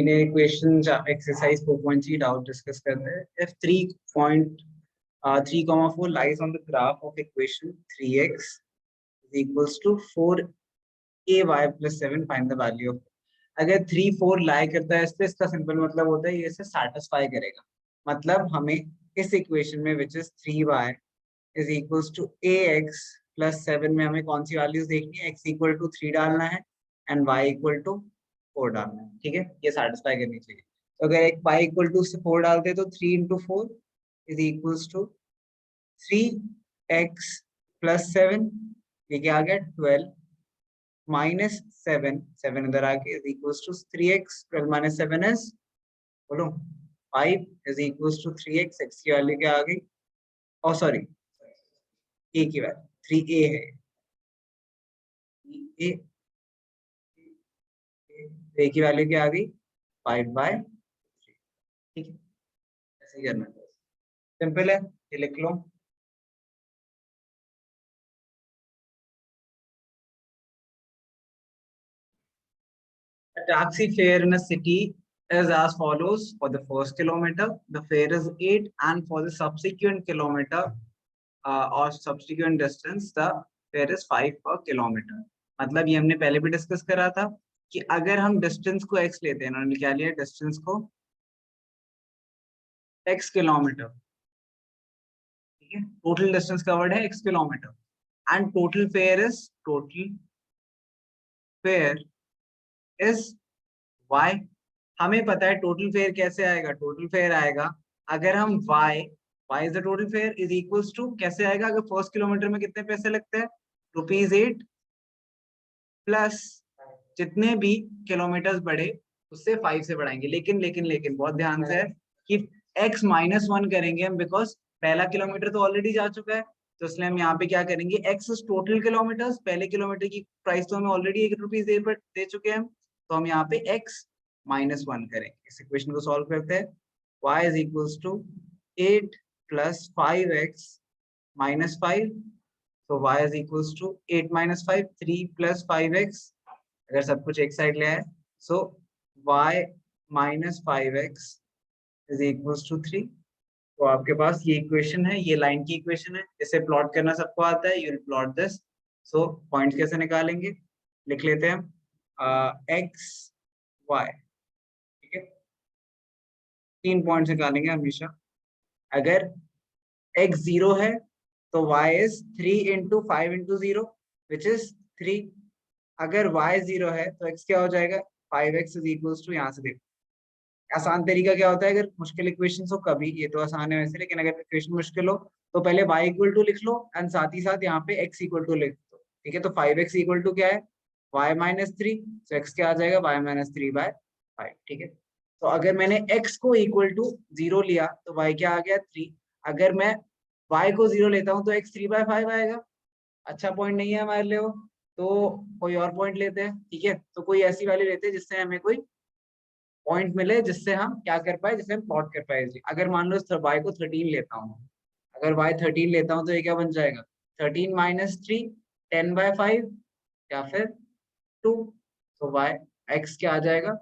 इन्हें equation exercise 4.3 doubt discuss करते हैं. If 3.3,4 lies on the graph of equation 3x is equals to 4ay plus 7, find the value of. अगर 3 4 लाई करता है इस पे, इसका सिंपल मतलब होता है ये इसे सेटिस्फाई करेगा. मतलब हमें इस इक्वेशन में which is 3y is equals to ax plus 7 में हमें कौन सी वैल्यूज देखनी है. x इक्वल टू 3 डालना है एंड y इक्वल टू 4 डालना है. ठीक है, ये सेटिस्फाई करनी चाहिए. तो अगर एक y इक्वल टू 4 डालते हैं तो 3 into 4 is equals to 3x plus 7, ये क्या आ गया 12 माइनस 7, 7 इधर आके is equals to 3x, 12 minus 7 is बोलो 5 is equals to 3x. x की वैल्यू क्या आ गई, ओ सॉरी a की वैल्यू 3a है. a की वैल्यू क्या आ गई 5/3. ठीक है, ऐसे ही करना है, सिंपल है, ये लिख लो. A taxi fare in a city is as follows. For the first kilometer, the fare is 8, and for the subsequent kilometer or subsequent distance, the fare is 5 per kilometer. मतलब ये हमने पहले भी डिस्कस करा था कि अगर हम डिस्टेंस को x लेते हैं, उन्होंने क्या लिया डिस्टेंस को x किलोमीटर. ठीक है, टोटल डिस्टेंस कवर्ड है x kilometre and total fare is y. हमें पता है टोटल फेयर कैसे आएगा. टोटल फेयर आएगा अगर हम y is the total fare is equals to कैसे आएगा. अगर फर्स्ट किलोमीटर में कितने पैसे लगते हैं ₹8 प्लस जितने भी किलोमीटर्स बढ़े उससे 5 से बढ़ाएंगे. लेकिन बहुत ध्यान से है कि x -1 करेंगे हम, बिकॉज पहला किलोमीटर तो ऑलरेडी जा चुका है. तो इसलिए हम यहाँ पे क्या करेंगे, x इज टोटल किलोमीटर्स. पहले किलोमीटर की प्राइस तो हमें ऑलरेडी ₹1 दे चुके हैं, तो हम यहाँ पे x -1 करेंगे. इस इक्वेशन को सॉल्व करते हैं. y is equals to 8 plus 5x minus 5. तो y is equals to 8 minus 5, 3 plus 5x. अगर सब कुछ एक साइड ले आए, so y minus 5x is equals to 3. तो आपके पास ये इक्वेशन है, ये लाइन की इक्वेशन है. इसे प्लॉट करना सबको आता है, you will plot this. So points कैसे निकालेंगे, लिख लेते हैं x y. ठीक है, 3 पॉइंट्स निकालेंगे हमेशा. अगर x 0 है तो y is 3 into 5 into 0 which is 3. अगर y 0 है तो x क्या हो जाएगा 5x इज इक्वल्स टू, यहाँ से देखो आसान तरीका क्या होता है. अगर मुश्किल इक्वेशन हो कभी, ये तो आसान है वैसे, लेकिन अगर इक्वेशन मुश्किल हो तो पहले y इक्वल टू लिख लो एंड साथ ही साथ यहाँ पे x इक्वल टू लिख दो. ठीक है, तो 5x इक्वल टू क्या है y -3, तो x क्या आ जाएगा y -3/5. ठीक है, तो अगर मैंने x को इक्वल टू 0 लिया तो y क्या आ गया 3. अगर मैं y को 0 लेता हूँ तो x 3/5 आएगा. अच्छा पॉइंट नहीं है हमारे लिए वो, तो कोई और पॉइंट लेते हैं. ठीक है, तो कोई ऐसी वैल्यू लेते हैं जिससे हमें कोई पॉइंट मिले, जिससे हम क्या कर पाए, जिससे हम प्लॉट कर पाए. अगर मान लो y को 13 लेता हूँ, अगर y 13 लेता हूँ तो ये क्या बन जाएगा 13 माइनस 3, 10/5 या फिर 2. तो y x क्या आ जाएगा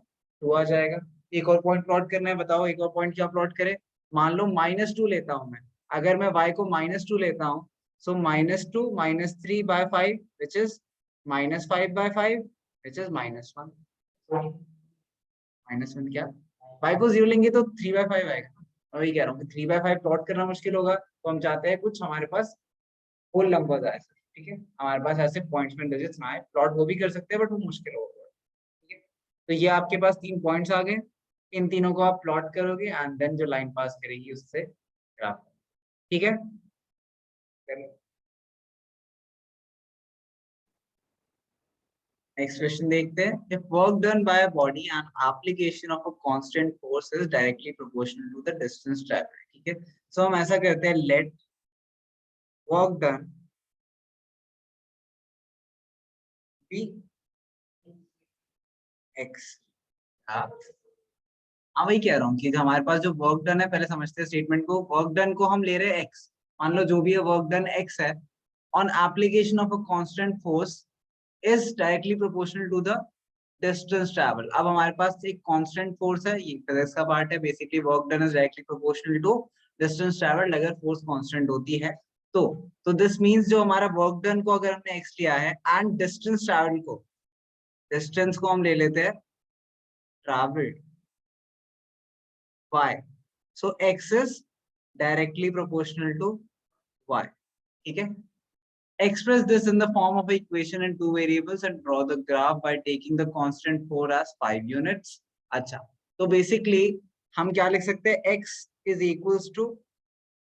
2 आ जाएगा. एक और पॉइंट प्लॉट करना है, बताओ एक और पॉइंट क्या प्लॉट करें. मान लो -2 लेता हूँ मैं. अगर मैं y को -2 लेता हूँ, सो -2 -3/5 विच इज -5/5 विच इज -1. -1 क्या, y को 0 लेंगे तो 3/5 आएगा. मैं वही कह रहा हूँ कि 3/5 प्लॉट करना मुश्किल होगा, तो हम चाहते हैं कुछ हमारे पास होल नंबर आए. ठीक है, हमारे पास ऐसे पॉइंट्स में डिजिट्स ना आए. प्लॉट वो भी कर सकते हैं बट वो मुश्किल होगा. ठीक है, तो ये आपके पास 3 पॉइंट्स आ गए. इन तीनों को आप प्लॉट करोगे एंड देन जो लाइन पास करेगी उससे ग्राफ. ठीक है, नेक्स्ट क्वेश्चन देखते हैं. If work done by a body and application of a constant force is directly proportional to the distance travelled. ठीक है, सो हम ऐसा करते हैं, let work done be x. हाँ, वही कह रहा हूँ कि हमारे पास जो वर्क डन है, पहले समझते हैं स्टेटमेंट को. वर्क डन को हम ले रहे हैं एक्स. मान लो जो भी है वर्क डन एक्स है, on application of a constant force is directly proportional to the distance travel. अब हमारे पास एक कांस्टेंट फोर्स है, ये फिजिक्स का पार्ट है, basically work done is directly proportional to distance travelled अगर फोर्स कांस्टेंट होती है तो। दिस मींस जो हमारा वर्क डन को अगर हमने एक्स लिया है एंड डिस्टेंस ट्रैवल को, डिस्टेंस को हम ले लेते हैं travelled y, so x is directly proportional to y, ठीक है। Express this in the form of an equation in two variables and draw the graph by taking the constant 4 as 5 units। अच्छा, तो basically हम क्या लिख सकते हैं, x is equals to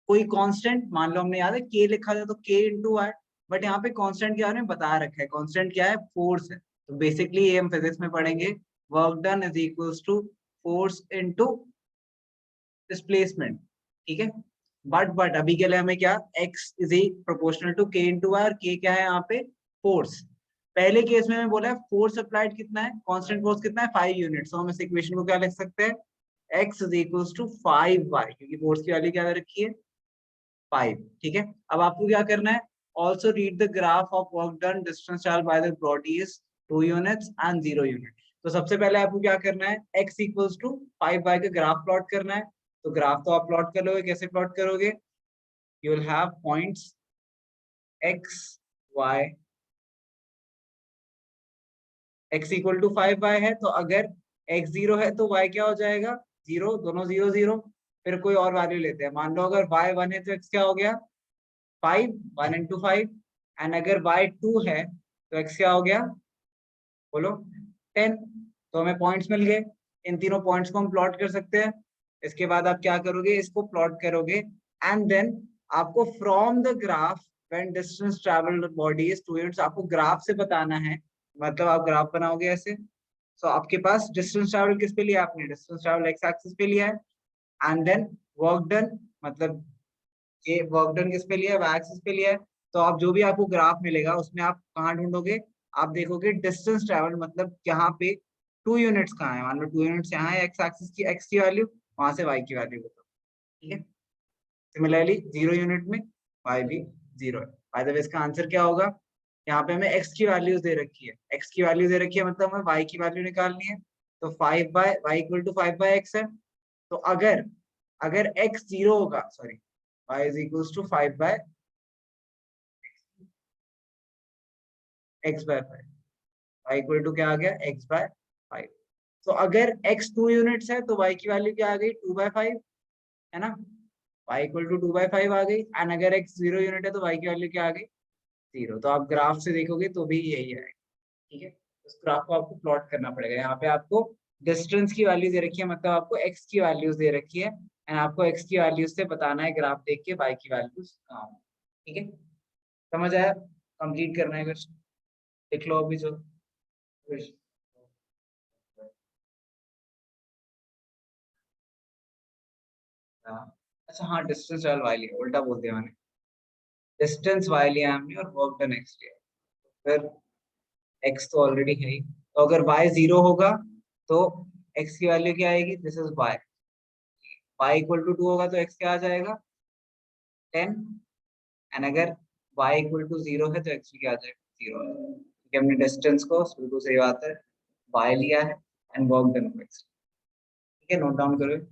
कोई कांस्टेंट, मान लो हमने याद है k लिखा था तो k इंटू y, बट यहाँ पे कांस्टेंट क्या हमने बता रखा है, कांस्टेंट क्या है, फोर्स है। तो बेसिकली ये हम फिजिक्स में पढ़ेंगे, work done is equals to force into displacement, ठीक है। बट अभी के लिए हमें क्या, x इज ई proportional to k into y, और k क्या है यहाँ पे, फोर्स। पहले केस में मैं बोला है फोर्स अप्लाइड कितना है, कांस्टेंट फोर्स कितना है, 5 यूनिट। तो हम इस इक्वेशन को क्या लिख सकते हैं, x is equals to 5y, क्योंकि फोर्स की वैल्यू क्या रखी है, 5, ठीक है। अब आपको क्या करना है, also read the graph of work done distance travelled by the body is 2 units and 0 unit. तो सबसे पहले आपको क्या करना है, x इक्वल्स टू 5y का ग्राफ प्लॉट करना है। तो ग्राफ तो आप प्लॉट कर लोगे, कैसे प्लॉट करोगे, you will have points x y, x equal to 5y है तो अगर x 0 है तो y क्या हो जाएगा, 0, दोनों 0 0। फिर कोई और वैल्यू लेते हैं, मान लो अगर y 1 है तो x क्या हो गया, 5, 1 इंटू 5। एंड अगर y 2 है तो x क्या हो गया, बोलो, 10। तो हमें पॉइंट्स मिल गए, इन तीनों पॉइंट्स को हम प्लॉट कर सकते हैं। इसके बाद आप क्या करोगे, इसको प्लॉट करोगे एंड देन आपको from the graph when distance travelled body is 2 units, आपको ग्राफ से बताना है, मतलब आप ग्राफ बनाओगे ऐसे। तो आपके पास डिस्टेंस ट्रैवल किस पे लिया, आपने डिस्टेंस ट्रैवल एक्स एक्सिस पे लिया है, एंड देन वर्क डन, मतलब ये वर्क डन किस पे लिया है, वाई एक्सिस पे लिया है। तो आप जो भी आपको ग्राफ मिलेगा उसमें आप कहाँ ढूंढोगे, आप देखोगे डिस्टेंस ट्रैवल, मतलब यहाँ पे 2 यूनिट्स कहाँ है, मान लो 2 यूनिट्स यहाँ है, एक्स एक्सिस की x की वैल्यू, वहां से y की वैल्यू बताओ, ठीक है। सिमिलरली 0 यूनिट में y भी 0 है। बाय द वे इसका आंसर क्या होगा, यहाँ पे हमें x की वैल्यूज दे रखी है, x की वैल्यू दे रखी है, मतलब हमें y की वैल्यू निकालनी है। तो 5 by y equal to 5 by x है। तो अगर अगर x 0 होगा, sorry, y is equals to 5 by x by 5, y equal to क्या आ गया, x बाय 5। तो अगर x 2 यूनिट्स है तो y की वैल्यू क्या आ गई, 2 बाय 5, है ना, y इक्वल टू 2 बाय 5 आ गई। एंड अगर x 0 यूनिट है तो y की वैल्यू क्या आ गई, 0। तो आप ग्राफ से देखोगे तो भी यही है, ठीक है। उस ग्राफ को आपको प्लॉट करना पड़ेगा। यहाँ पे आपको डिस्टेंस की वैल्यू दे रखी है, मतलब आपको x की वैल्यूज दे रखी है, एंड आपको x की वैल्यूज से बताना है ग्राफ देख के y की वैल्यूज कहाँ हो, ठीक है। समझ आया, कंप्लीट करना है कुछ, लिख लो अभी जो कुछ। हाँ, अच्छा हाँ, डिस्टेंस वाल वाई लिया, उल्टा बोल दिया मैंने, डिस्टेंस वाई लिया हमने और वर्क डन एक्स लिया। फिर एक्स तो ऑलरेडी है ही, तो अगर वाई 0 होगा तो एक्स की वैल्यू क्या आएगी, this is y. Y equal to 2 होगा तो एक्स क्या आ जाएगा, 10। एंड अगर वाई इक्वल टू 0 है तो एक्स क्या आ जाएगा, 0 क्योंकि हमने डिस्टेंस को बिल्कुल सही बात है वाई लिया है एंड वर्क डन को एक्स, ठीक है, नोट डाउन करो।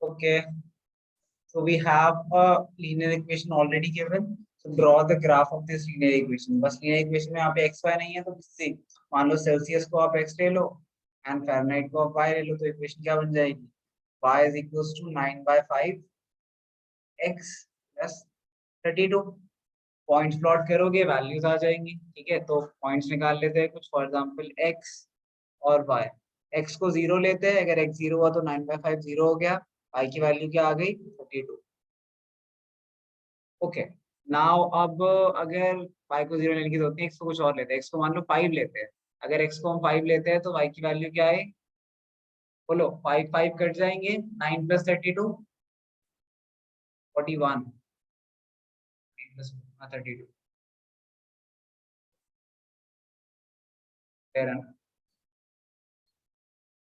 Okay, so we have a linear equation already given, so draw the graph of this linear equation। बस linear equation में यहाँ पे x y नहीं है तो किससे, मान लो सेल्सियस को आप x ले लो एंड फ़ारेनहाइट को आप y ले लो, तो इक्वेशन क्या बन जाएगी, y is equals to 9 by 5 x plus 32। Points plot करोगे वैल्यूज आ जाएंगी, ठीक है। तो पॉइंट्स निकाल लेते हैं कुछ, फॉर एग्जांपल x और y। x को 0 लेते हैं, अगर x 0 हुआ तो 9 by 5 0 हो गया, y की वैल्यू क्या आ गई, 32। ओके, नाउ अब अगर y को 0 लेने की जरूरत नहीं, x को कुछ और लेते हैं, x को मान लो 5 लेते हैं। अगर x को हम 5 लेते हैं तो y की वैल्यू क्या है, बोलो, 5 5 कट जाएंगे, 9 प्लस 32 41, 9 प्लस 32,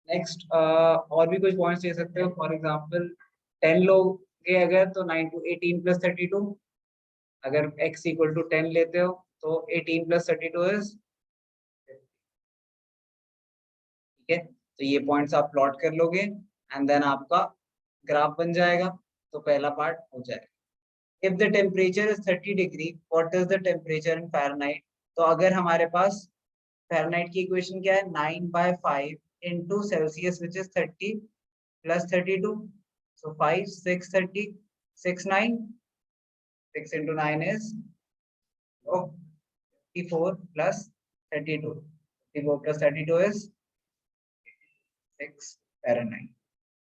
नेक्स्ट और भी कुछ पॉइंट्स ले सकते हो, फॉर एग्जांपल 10 लोग के अगर तो 9 टू 18 प्लस 32, अगर x इक्वल टू 10 लेते हो तो 18 + 32 इज, ठीक है। तो ये पॉइंट्स आप प्लॉट कर लोगे एंड देन आपका ग्राफ बन जाएगा। तो पहला पार्ट हो जाएगा। If the temperature is 30 degree, what is the temperature in Fahrenheit. तो अगर हमारे पास फ़ारेनहाइट की इक्वेशन क्या है, 9/5 into Celsius which is 30 + 32, so 5 6 30 6 9, 6 into 9 is 54 plus 32, 54 plus 32 is 6 Fahrenheit,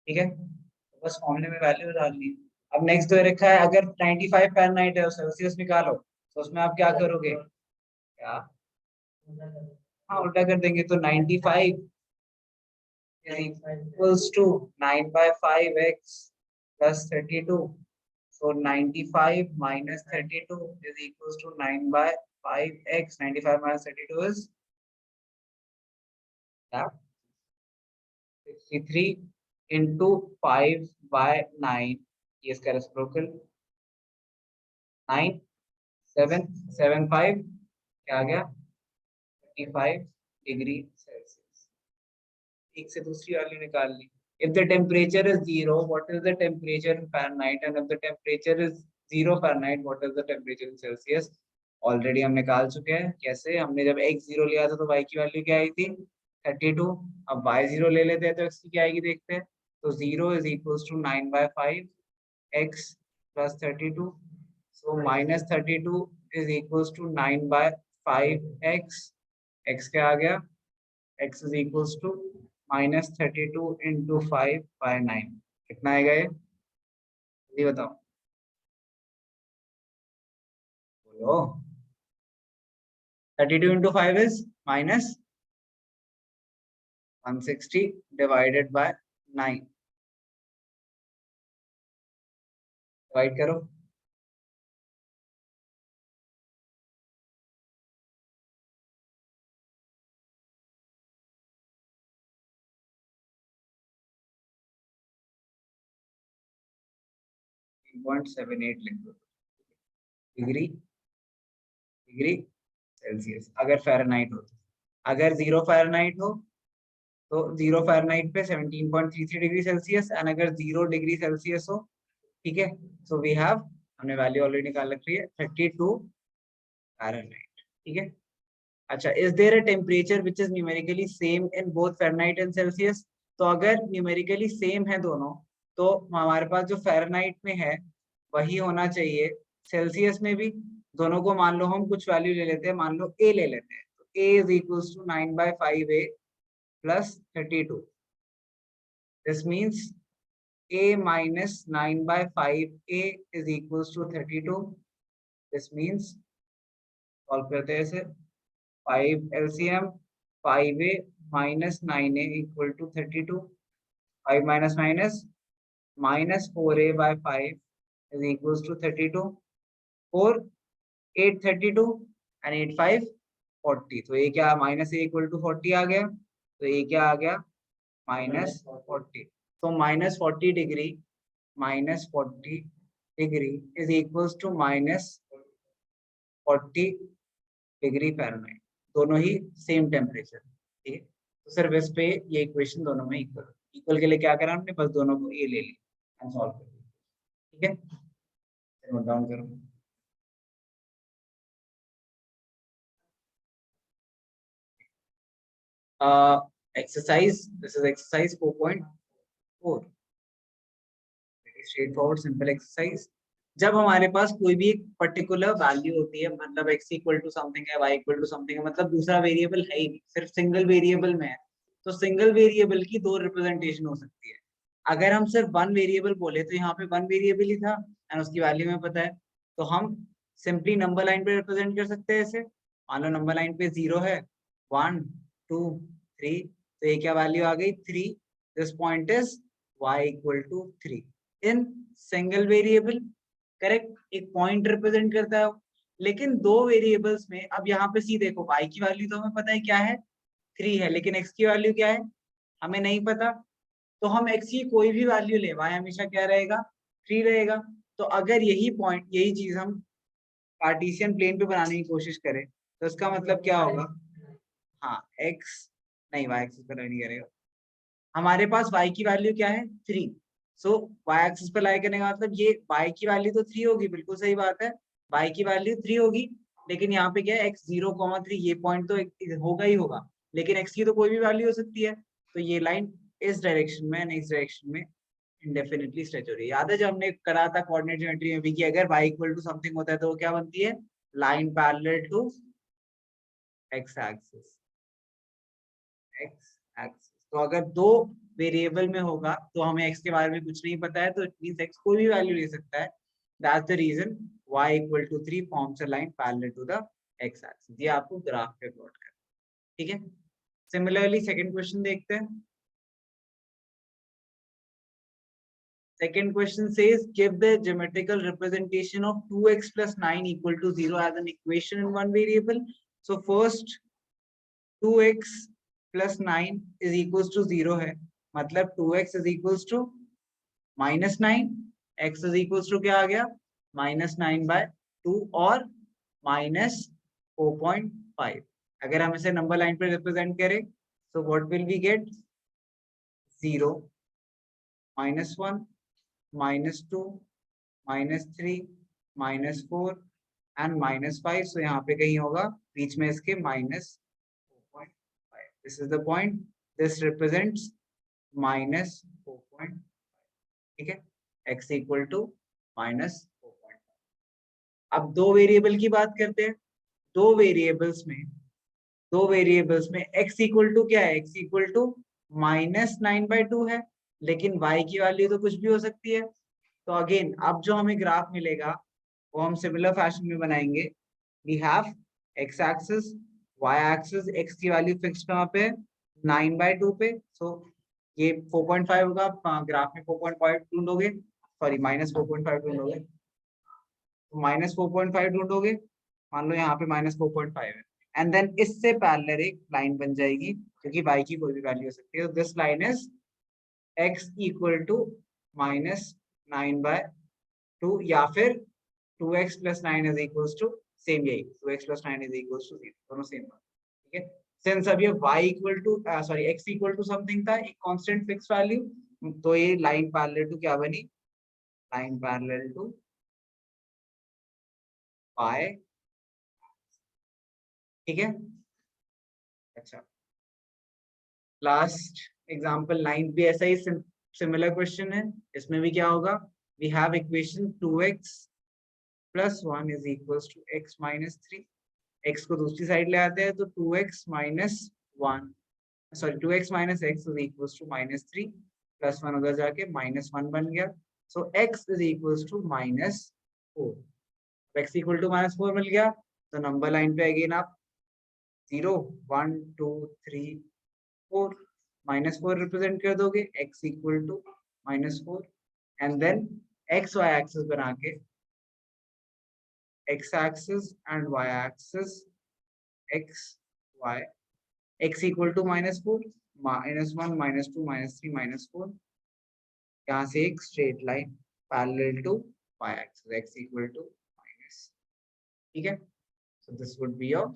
ठीक है। तो बस फॉर्मूले में वैल्यू डालनी है। अब नेक्स्ट दे रखा है, अगर 95 फ़ारेनहाइट है और सेल्सियस निकालो, तो उसमें आप क्या करोगे, क्या, हाँ उल्टा कर देंगे। तो 95 is equals to 9/5x plus 32. So 95 minus 32 is equals to 9/5x. 95 minus 32 is 63 into 5/9. ये इसका रेसिप्रोकल 9775 क्या आ गया, 35 डिग्री सेल्सियस। एक से दूसरी वैल्यू निकाल ली। If the temperature is 0, what is the temperature in Fahrenheit? And if the temperature is 0 Fahrenheit, what is the temperature in Celsius? Already हम निकाल चुके हैं। कैसे, हमने जब x 0 लिया था तो y की वैल्यू क्या आई थी, 32। अब y 0 ले लेते हैं तो x की क्या आएगी देखते हैं। तो 0 is equals to 9/5 x plus 32. So minus 32 is equals to 9/5 x. x क्या आ गया, x is equals to minus 32 into 5/9। कितना आएगा ये बताओ, बोलो। 32 into 5 is minus 160 divided by 9। Divide करो, .78 लिख दो। डिग्री, डिग्री सेल्सियस अगर फ़ारेनहाइट हो। अगर 0 फ़ारेनहाइट हो तो 0 फ़ारेनहाइट पे 17.33 डिग्री सेल्सियस, एंड अगर 0 डिग्री सेल्सियस हो, ठीक है। सो वी हैव, हमने वैल्यू ऑलरेडी निकाल रखी है, 32 फ़ारेनहाइट, ठीक है। अच्छा, is there a temperature which is numerically same in both Fahrenheit and Celsius. तो अगर न्यूमेरिकली सेम है दोनों, तो हमारे पास जो फ़ारेनहाइट में है वही होना चाहिए सेल्सियस में भी। दोनों को मान लो हम कुछ वैल्यू ले लेते हैं, मान लो a ले लेते हैं। तो a is equals to 9/5a plus 32। This means a minus 9/5a is equals to 32। This means, solve करते हैं इसे, 5 LCM, 5a minus 9a equal to 32। 5 minus minus minus 4a by 5 is equals to 32। 4 8 32 and 8 5 40। तो ये क्या, minus a equal to 40 आ गया। तो ये क्या आ गया, -40। तो -40 degree, -40 degree is equals to -40 degree Fahrenheit. दोनों ही सेम टेम्परेचर, ठीक है। तो सिर्फ इस पे ये इक्वेशन दोनों में इक्वल, इक्वल के लिए क्या करा हमने, बस दोनों को ए ले लिया एंड सॉल्व कर दिया, ठीक है। नोट डाउन करो। Exercise, this is exercise 4.4। Straight forward simple exercise. जब हमारे पास कोई भी एक पर्टिकुलर वैल्यू होती है, मतलब x इक्वल टू समथिंग है, y इक्वल टू समथिंग है, मतलब दूसरा वेरिएबल है ही नहीं, सिर्फ सिंगल वेरिएबल में है। तो सिंगल वेरिएबल की दो रिप्रेजेंटेशन हो सकती है। अगर हम सिर्फ वन वेरिएबल बोले तो यहाँ पे वन वेरिएबल ही था एंड उसकी वैल्यू में पता है, तो हम सिंपली नंबर लाइन पे रिप्रेजेंट कर सकते हैं ऐसे। मान लो नंबर लाइन पे 0 है, 1 2 3, तो ये क्या वैल्यू आ गई, 3। This point is y equal to 3 in single variable, correct. एक पॉइंट रिप्रेजेंट करता है। लेकिन दो वेरिएबल्स में, अब यहाँ पे सी देखो, y की वैल्यू तो हमें पता है क्या है, 3 है, लेकिन x की वैल्यू क्या है हमें नहीं पता। तो हम x की कोई भी वैल्यू ले, y हमेशा क्या रहेगा, 3 रहेगा। तो अगर यही पॉइंट, यही चीज हम कार्टेशियन प्लेन पे बनाने की कोशिश करें तो इसका मतलब क्या होगा, हाँ एक्स नहीं वाई एक्सिस पर नहीं करेगा, हमारे पास y की वैल्यू क्या है 3, सो y एक्सिस पर लाई करने का मतलब ये y की वैल्यू तो 3 होगी, बिल्कुल सही बात है, y की वैल्यू 3 होगी, लेकिन यहाँ पे क्या है x 0,3 ये पॉइंट तो होगा ही होगा, लेकिन x की तो कोई भी वैल्यू हो सकती है, तो ये लाइन इस डायरेक्शन में इस डायरेक्शन में इंडेफिनिटली स्ट्रेच हो रही है। याद है जब हमने करा था कोऑर्डिनेट ज्योमेट्री में भी कि अगर y इक्वल टू समथिंग होता है तो वो क्या बनती है, line parallel to x axis, x axis. तो अगर दो वेरिएबल में होगा तो हमें x के बारे में कुछ नहीं पता है, तो इट मींस x कोई भी वैल्यू ले सकता है, that's the reason y equal to 3 forms a line parallel to the x axis. ये आपको ग्राफ पे प्लॉट करना, ठीक है। सिमिलरली सेकंड क्वेश्चन देखते हैं। Second question says give the geometrical representation of 2x plus 9 equal to 0 as an equation in one variable. So first 2x plus 9 is equals to 0 है, मतलब 2x is equals to minus 9, x is equals to क्या आ गया minus 9 by 2 और minus 4.5। अगर हम इसे number line पे रिप्रेजेंट करें so what will we get, 0, -1, -2, -3, -4 and -5। सो यहाँ पे कहीं होगा बीच में इसके -4.5। This is the point, this represents -4.5, ठीक है, x इक्वल टू -4.5। अब दो वेरिएबल की बात करते हैं। दो वेरिएबल्स में x इक्वल टू क्या है, x इक्वल टू -9/2 है, लेकिन y की वैल्यू तो कुछ भी हो सकती है। तो अगेन अब जो हमें ग्राफ मिलेगा वो हम सिमिलर फैशन में बनाएंगे। We have x axis, y axis, x की वैल्यू फिक्स कहाँ पे, 9/2 पे, सो ये 4.5 होगा, ग्राफ में 4.5 ढूंढोगे, सॉरी -4.5 ढूंढोगे, तो -4.5 ढूंढोगे, मान लो यहाँ पे -4.5 है, एंड देन इससे पैरेलल एक लाइन बन जाएगी क्योंकि y की कोई भी वैल्यू हो सकती है। This line is x equal to -9/2 या फिर 2x plus 9 is equals to same यही 2x plus 9 is equals to 0, दोनों सेम बात, ठीक है। सिंस अब ये y equal to sorry x equal to something था, एक कांस्टेंट फिक्स वैल्यू, तो ये लाइन पैरेलल टू क्या बनी, लाइन पैरेलल टू y, ठीक है। अच्छा लास्ट एग्जांपल 9 भी ऐसा ही सिमिलर क्वेश्चन है, इसमें भी क्या होगा, we have equation 2x plus 1 is equals to x minus 3, x को दूसरी साइड ले आते हैं तो 2x minus 1 sorry 2x minus x is equals to -3 प्लस 1 उधर जाके -1 बन गया, so x is equals to -4। x equal to -4 मिल गया तो नंबर लाइन पे अगेन आप 0, 1, 2, 3, 4 -4 रिप्रेजेंट कर दोगे, x equal to -4 and then x y axis बना के x axis and y axis, x y, x equal to -4, -1, -2, -3, -4, यहाँ से एक straight line parallel to y axis, x equal to minus, ठीक है। So this would be your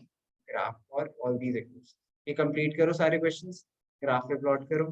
graph for all these equations. ये complete करो सारे questions, graph पे plot करो।